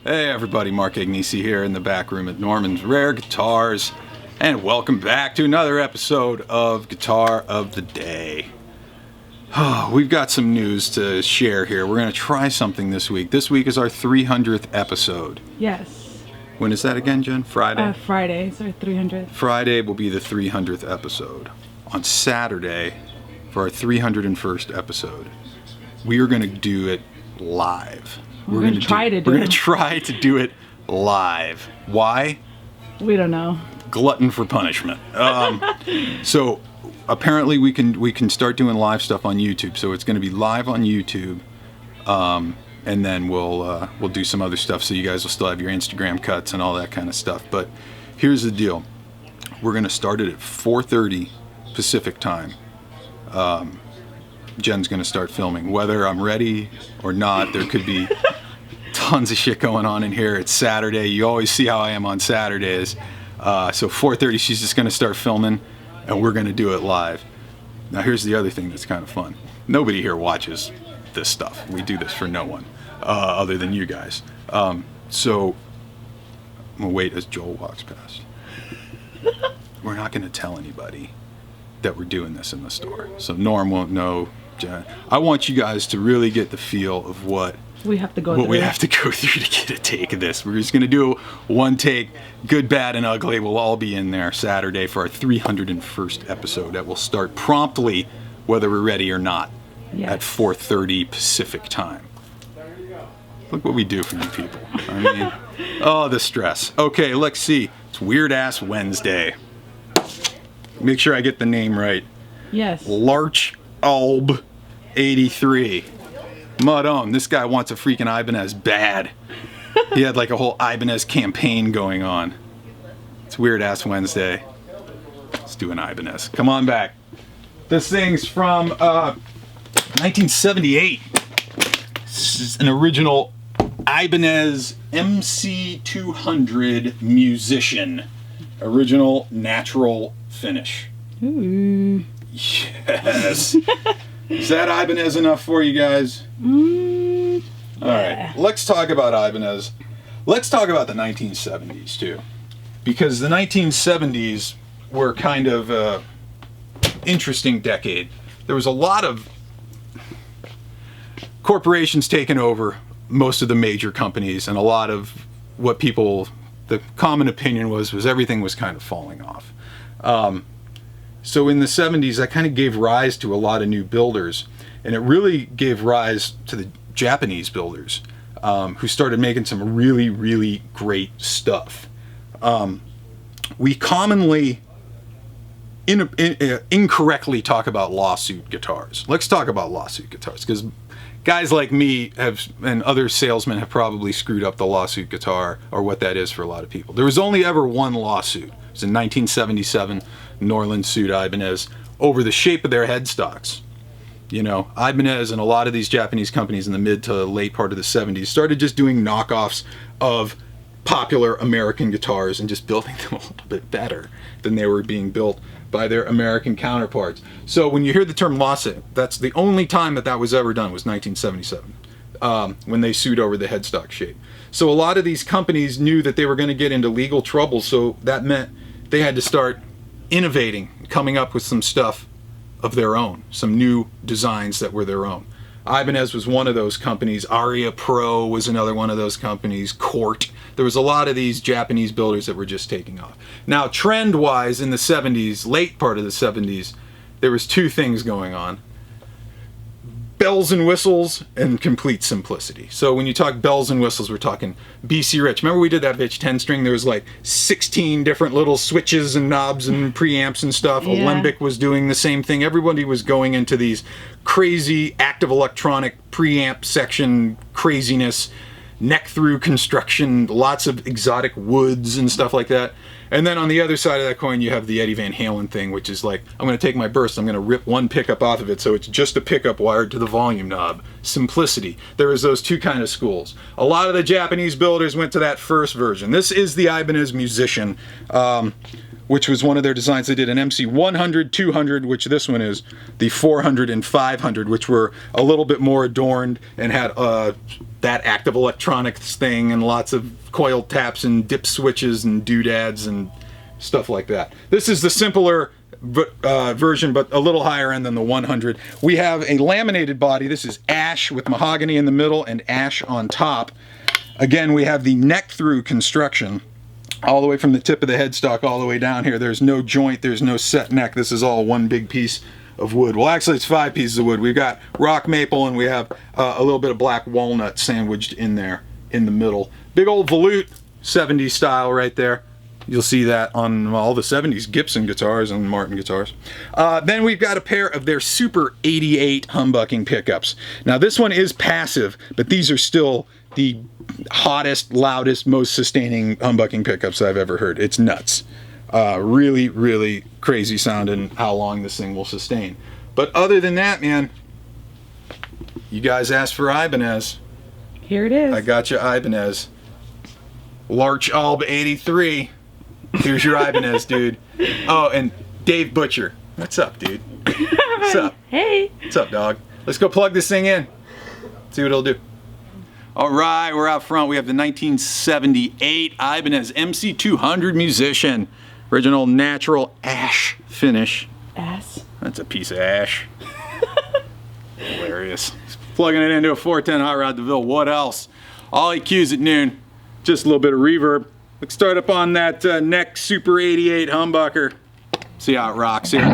Hey everybody, Mark Agnesi here in the back room at Norman's Rare Guitars, and welcome back to another episode of Guitar of the Day. We've got some news to share here. We're going to try something this week. This week is our 300th episode. Yes. When is that again, Jen? Friday? Friday is our 300th. Friday will be the 300th episode. On Saturday, for our 301st episode, we are going to do it live. We're going to try to do it live. Why? We don't know. Glutton for punishment. So apparently we can start doing live stuff on YouTube. So it's going to be live on YouTube, and then we'll do some other stuff. So you guys will still have your Instagram cuts and all that kind of stuff. But here's the deal: we're going to start it at 4:30 Pacific time. Jen's going to start filming. Whether I'm ready or not, there could be tons of shit going on in here. It's Saturday. You always see how I am on Saturdays. So 4:30, she's just going to start filming, and we're going to do it live. Now, here's the other thing that's kind of fun. Nobody here watches this stuff. We do this for no one other than you guys. So I'm going to wait as Joel walks past. We're not going to tell anybody that we're doing this in the store. So Norm won't know. Jen. I want you guys to really get the feel of what we have to go through to get a take of this. We're just going to do one take, good, bad, and ugly. We'll all be in there Saturday for our 301st episode. That will start promptly, whether we're ready or not, at 4:30 Pacific time. Look what we do for you people. I mean, oh, the stress. Okay, let's see. It's Weird Ass Wednesday. Make sure I get the name right. Yes. Larch Alb 83. Mudon, this guy wants a freaking Ibanez bad. He had like a whole Ibanez campaign going on. It's Weird Ass Wednesday. Let's do an Ibanez. Come on back. This thing's from 1978. This is an original Ibanez MC-200 Musician. Original natural finish. Ooh. Yes. Is that Ibanez enough for you guys? Yeah. All right. Let's talk about Ibanez. Let's talk about the 1970s too, because the 1970s were kind of an interesting decade. There was a lot of corporations taking over most of the major companies, and a lot of what people, the common opinion was everything was kind of falling off. So in the 70s, that kind of gave rise to a lot of new builders, and it really gave rise to the Japanese builders, who started making some really, really great stuff. We commonly incorrectly talk about lawsuit guitars. Let's talk about lawsuit guitars, because guys like me and other salesmen have probably screwed up the lawsuit guitar, or what that is for a lot of people. There was only ever one lawsuit. It was in 1977. Norland sued Ibanez over the shape of their headstocks. You know, Ibanez and a lot of these Japanese companies in the mid to late part of the 70s started just doing knockoffs of popular American guitars and just building them a little bit better than they were being built by their American counterparts. So when you hear the term lawsuit, that's the only time that was ever done, was 1977, when they sued over the headstock shape. So a lot of these companies knew that they were going to get into legal trouble, so that meant they had to start innovating, coming up with some stuff of their own, some new designs that were their own. Ibanez was one of those companies. Aria Pro was another one of those companies. Court. There was a lot of these Japanese builders that were just taking off. Now, trend-wise, in the 70s, late part of the 70s, there was two things going on: bells and whistles and complete simplicity. So when you talk bells and whistles, we're talking BC Rich. Remember we did that bitch 10-string? There was like 16 different little switches and knobs and preamps and stuff. Yeah. Alembic was doing the same thing. Everybody was going into these crazy active electronic preamp section craziness, neck through construction, lots of exotic woods and stuff like that. And then on the other side of that coin, you have the Eddie Van Halen thing, which is like, I'm going to take my burst, I'm going to rip one pickup off of it, so it's just a pickup wired to the volume knob. Simplicity. There was those two kind of schools. A lot of the Japanese builders went to that first version. This is the Ibanez Musician. which was one of their designs. They did an MC-100, 200, which this one is the 400 and 500, which were a little bit more adorned and had that active electronics thing and lots of coil taps and dip switches and doodads and stuff like that. This is the simpler version, but a little higher end than the 100. We have a laminated body. This is ash with mahogany in the middle and ash on top. Again, we have the neck through construction all the way from the tip of the headstock all the way down here. There's no joint, there's no set neck. This is all one big piece of wood. Well, actually it's 5 pieces of wood. We've got rock maple and we have a little bit of black walnut sandwiched in there in the middle. Big old volute, 70s style right there. You'll see that on all the 70s Gibson guitars and Martin guitars. Then we've got a pair of their Super 88 humbucking pickups. Now this one is passive, but these are still the hottest, loudest, most sustaining humbucking pickups I've ever heard. It's nuts. Really, really crazy sound and how long this thing will sustain. But other than that, man, you guys asked for Ibanez. Here it is. I got you Ibanez. Larch Alb 83. Here's your Ibanez, dude. Oh, and Dave Butcher. What's up, dude? What's up? Hey. What's up, dog? Let's go plug this thing in. See what it'll do. All right, we're out front. We have the 1978 Ibanez MC-200 Musician. Original natural ash finish. Ass. That's a piece of ash. Hilarious. Plugging it into a 410 Hot Rod DeVille. What else? All EQs at noon. Just a little bit of reverb. Let's start up on that neck Super 88 humbucker. See how it rocks here.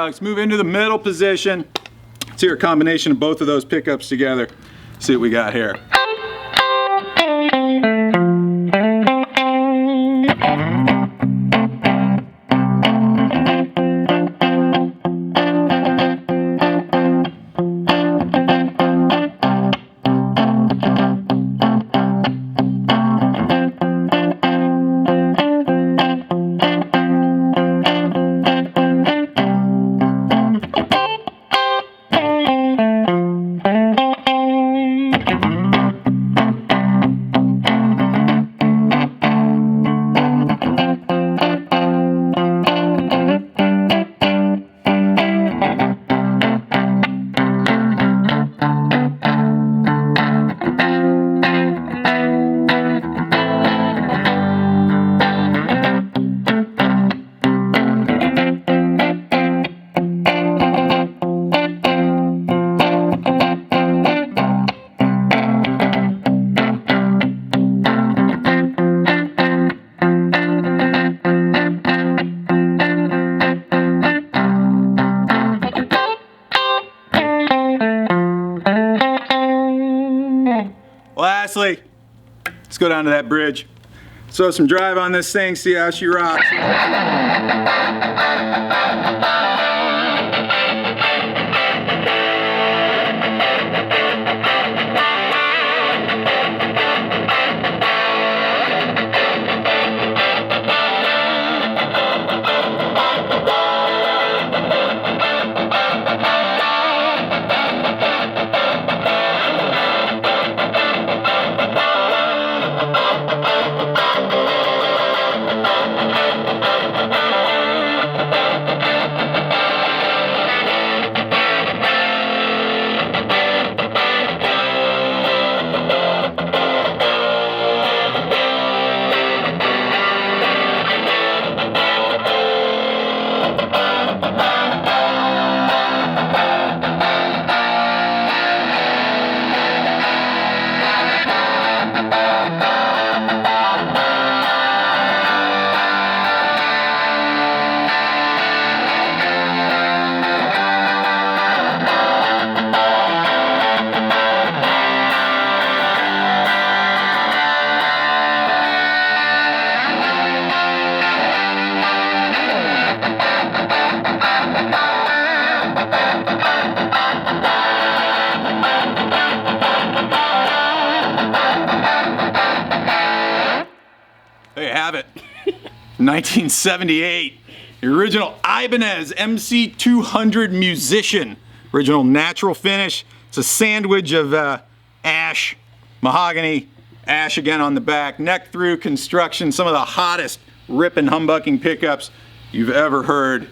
Let's move into the middle position. Let's hear a combination of both of those pickups together. See what we got here. Lastly, let's go down to that bridge. Throw some drive on this thing, see how she rocks. 1978. The original Ibanez MC-200 Musician. Original natural finish. It's a sandwich of ash, mahogany, ash again on the back, neck through construction, some of the hottest ripping humbucking pickups you've ever heard.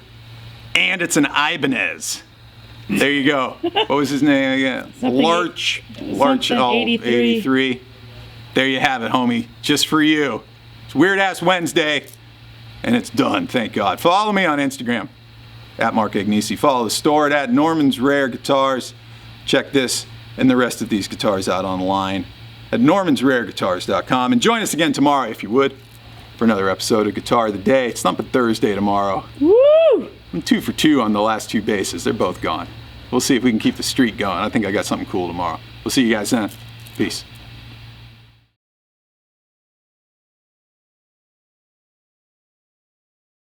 And it's an Ibanez. There you go. What was his name again? Larch 83. There you have it, homie. Just for you. It's Weird Ass Wednesday, and it's done, thank God. Follow me on Instagram, at Mark Agnesi. Follow the store at Norman's Rare Guitars. Check this and the rest of these guitars out online at normansrareguitars.com. And join us again tomorrow, if you would, for another episode of Guitar of the Day. It's Thumpin' Thursday tomorrow. Woo! I'm 2 for 2 on the last 2 bases. They're both gone. We'll see if we can keep the streak going. I think I got something cool tomorrow. We'll see you guys then. Peace.